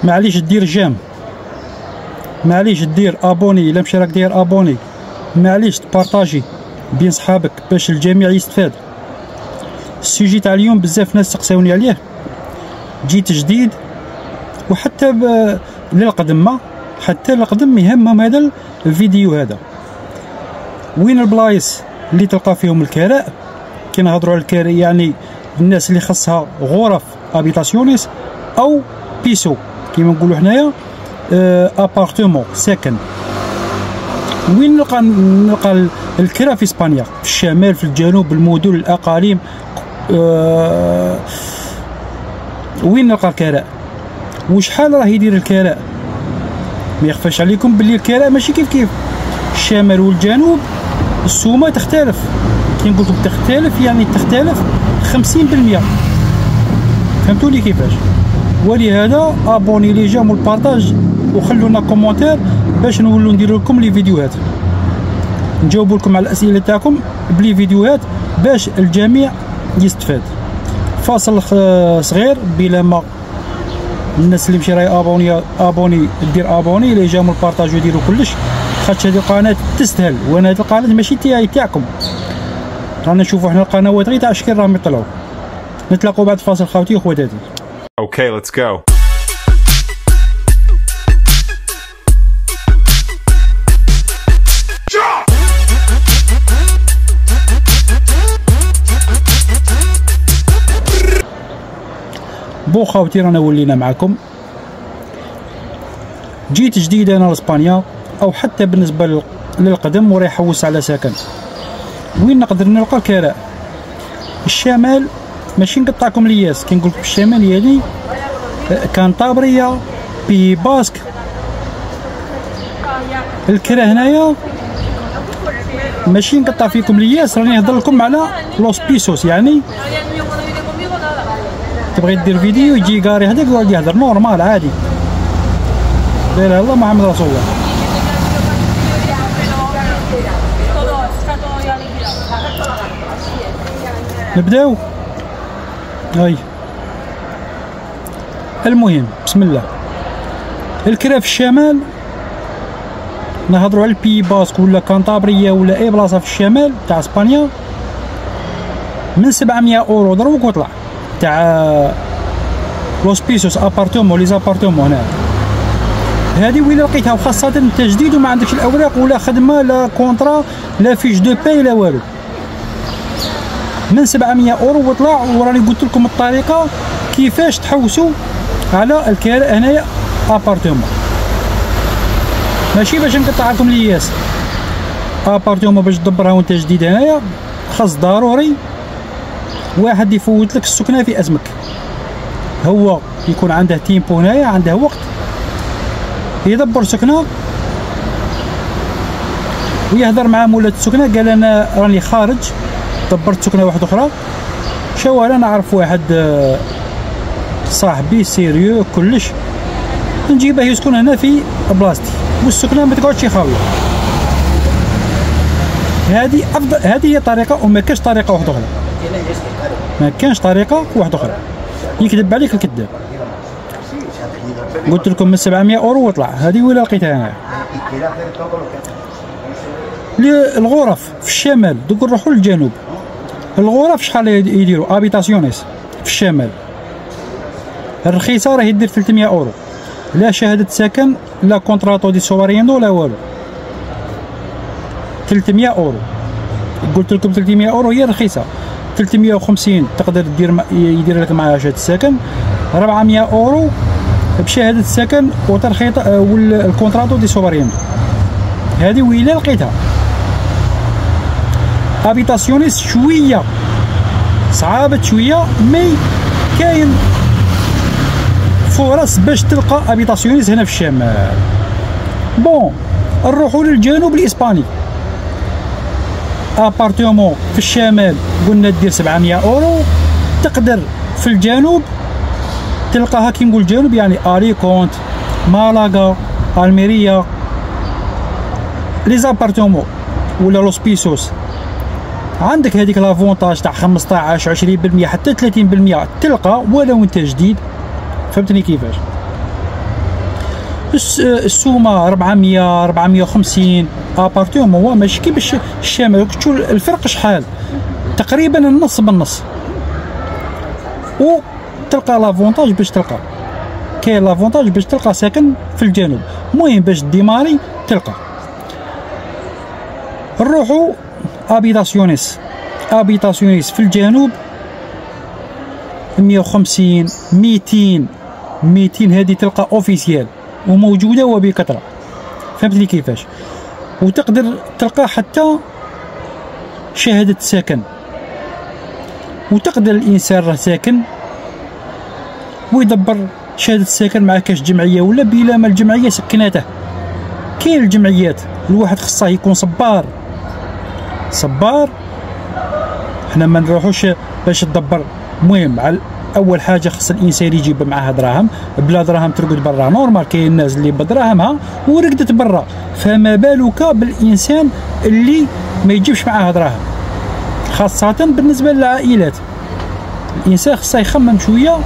معليش دير جيم، معليش دير ابوني الا مشى راك داير ابوني، معليش تبارطاجي بين صحابك باش الجميع يستفاد. السوجي تاع اليوم بزاف ناس سقساوني عليه، جيت جديد وحتى للقدم، حتى القدم يهمهم هذا الفيديو هذا. وين البلايص اللي تلقى فيهم الكراء؟ كي نهضروا على الكراء يعني الناس اللي خاصها غرف ابيتاسيونيس او بيسو كيما نقولوا حنايا ابارتمون سكن. وين نلقى الكرا في اسبانيا؟ في الشمال، في الجنوب، المدن، الاقاليم. وين نلقى الكراء؟ وشحال راه يدير الكراء؟ ما يخفاش عليكم باللي الكراء ماشي كيف الشمال والجنوب. السومه تختلف، كي نقول لكم تختلف يعني تختلف 50%. فهمتوني كيفاش؟ ولهذا ابوني لي جام والبارطاج وخلونا كومونتير باش نولوا نديروا لكم لي فيديوهات، نجاوبوا لكم على الاسئله تاعكم بلي فيديوهات باش الجميع يستفاد. فاصل صغير بلا ما الناس اللي مشي راهي ابوني دير ابوني لي جام والبارطاج وديروا كلش، خاطر هذه القناه تستاهل، وانا هذه القناه ماشي تاعكم، رانا نشوفوا حنا القنوات غير تاع شكل راهم يطلعوا. نتلاقوا بعد فاصل خوتي وخواتاتي. Okay, let's go. بو خاوتي رانا ولينا معكم. جيت جديد انا لاسبانيا او حتى بالنسبه للقدم وراح يحوس على سكن. وين نقدر نلقى الكراء؟ الشمال ماشي نقطعكم لياس، كي نقول لكم الشمال يعني كانطابريا، بي باسك. الكرا هنايا ماشي نقطع فيكم لياس، راني نهضر لكم على لوس بيسوس. يعني تبغي دير فيديو يجي قاري هذاك يقعد يهضر نورمال عادي، لا اله الا الله محمد رسول الله. نبداو. هاي المهم بسم الله. الكرا في الشمال نهضروا على البي باسك ولا كانطابريا ولا اي بلاصه في الشمال تاع اسبانيا من 700 اورو دروك وطلع تاع لوس بيسوس ابارتومون. لي زابارتومون هنا هذه وين لقيتها، وخاصه انت جديد وما عندكش الاوراق ولا خدمه لا كونطرا لا فيش دو باي لا والو، من 700 اورو وطلع. وراني قلت لكم الطريقه كيفاش تحوسوا على الكراء هنايا ابارتومون، ماشي باش نقطع لكم لياس. ابارتومون باش تدبرها وانت جديد هنايا خاص ضروري واحد يفوت لك السكنه في اسمك، هو يكون عنده تيمبو هنايا، عنده وقت يدبر سكنه ويهضر مع مولات السكنه. قال انا راني خارج دبرت سكنه واحده اخرى، انا نعرف واحد صاحبي سيريو كلش نجيبه يسكن هنا في بلاصتي والسكنه ما تقعدش خاويه. هذه افضل، هذه هي طريقه وما كاش طريقه واحده اخرى، ما كانش طريقه واحده اخرى. يكذب عليك الكذاب. قلت لكم من 700 اورو وطلع، هذه ولا لقيتها انا. الغرف في الشمال دوك نروحوا للجنوب. الغرف شحال يديروا ابيتاسيونيس في الشمال؟ الرخيصه راه يدير 300 اورو، لا شهاده سكن لا كونتراتو دي سواريندو لا والو. 300 اورو. قلت لكم 300 اورو هي رخيصه. 350 تقدر يدير لك معها شهاده السكن. 400 اورو بشهاده السكن وترخيط والكونتراتو دي سواريندو. هذه ويلا لقيتها. ابيتاسيونيس شويه صعابه شويه، مي كاين فرص باش تلقى ابيتاسيونيس هنا في الشمال. بون نروحوا للجنوب الاسباني. ابارتومون في الشمال قلنا دير 700 اورو، تقدر في الجنوب تلقاها. كي نقول الجنوب يعني اليكونت، مالاغا، الميريا. لي زابارتومون ولا لوس بيسوس عندك هذيك لافونتاج تاع 15 20% حتى 30% تلقى ولو انت جديد. فهمتني كيفاش؟ السومه 400 450 ابارتومون، هو ماشي كي باش الشمال. تشوف الفرق شحال، تقريبا النص بالنص. وتلقى لافونتاج باش تلقى، كاين لافونتاج باش تلقى ساكن في الجنوب. المهم باش ديماري تلقى. نروحو ابيتاسيونيس في الجنوب 150 200 هذه تلقى اوفيسيال وموجوده وبكثره، فهمتني كيفاش. وتقدر تلقى حتى شهاده سكن، وتقدر الانسان راه ساكن ويدبر شهاده السكن مع كاش جمعيه ولا بلا ما الجمعيه سكناته. كاين الجمعيات الواحد خصه يكون صبار. حنا ما نروحوش باش تدبر. المهم على اول حاجه خص الانسان يجيب معاه دراهم، بلا دراهم ترقد برا نورمال. كاين الناس اللي بدراهمها ورقدت برا، فما بالك بالانسان اللي ما يجيبش معاه دراهم، خاصه بالنسبه للعائلات. الانسان خصه يخمم شويه.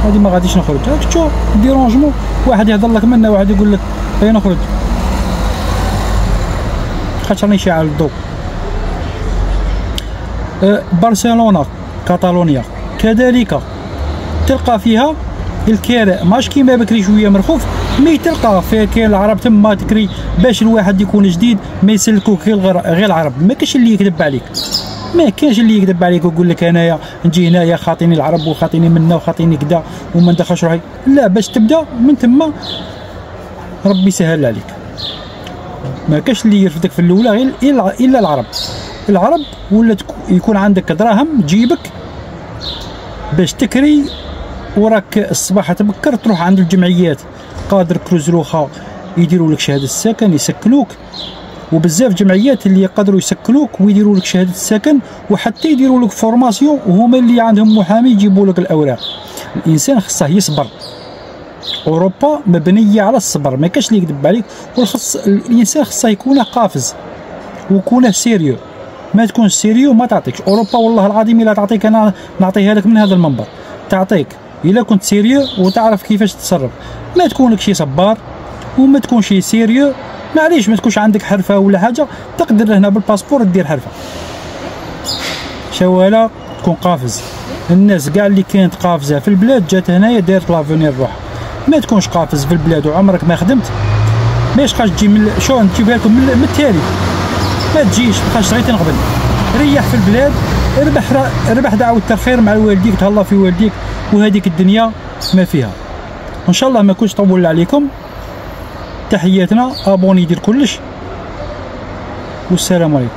هادي ما غاديش نخرج، راك تشوف ديرونجمون، واحد يهضر لك منا، واحد يقول لك باغي نخرج خاطر راني شاعل الضوء. برشلونة كاتالونيا كذلك تلقى فيها الكراء، ماش كيما بكري شويه مرخوف، مي تلقى فيها كاين العرب تما تكري باش الواحد يكون جديد ما يسلكوك غير العرب. ما كاينش اللي يكذب عليك، ما كاينش اللي يكذب عليك ويقول لك انايا نجي هنايا خاطيني العرب وخاطيني منا وخاطيني كذا وما ندخلش روحي. لا، باش تبدا من تما ربي يسهل عليك. ما كاينش اللي يرفدك في الاولى غير الا العرب ولا يكون عندك دراهم جيبك باش تكري، وراك الصباح تبكر تروح عند الجمعيات قادر كروزروخا يديروا لك شهاده السكن يسكنوك. وبزاف جمعيات اللي يقدروا يسكنوك ويديروا لك شهاده السكن، وحتى يديروا لك فورماسيون، وهما اللي عندهم محامي يجيبوا لك الاوراق. الانسان خصه يصبر. اوروبا مبنيه على الصبر، ما كاش اللي يكذب عليك. والخص الانسان خصه يكون قافز ويكون سيريو. ما تكونش سيريو ما تعطيكش اوروبا. والله العظيم الا تعطيك، انا نعطيها لك من هذا المنبر، تعطيك الا كنت سيريو وتعرف كيفاش تتصرف. ما تكونك شي صبار وما تكونش سيريو. معليش ما تكونش عندك حرفه ولا حاجه، تقدر هنا بالباسبور دير حرفه شواله، تكون قافز. الناس كاع اللي كانت قافزه في البلاد جات هنايا دارت لافونير روح. ما تكونش قافز في البلاد وعمرك ما خدمت، ما يشقاش تجي من شو نجيبها لكم من التالي. ما تجيش بقاش غير تنقبل، ريح في البلاد، ربح دعوة الخير مع والديك، تهلا في والديك، وهذيك الدنيا ما فيها. ان شاء الله ما كنتش طول عليكم. تحياتنا، ابوني دير كلش، والسلام عليكم.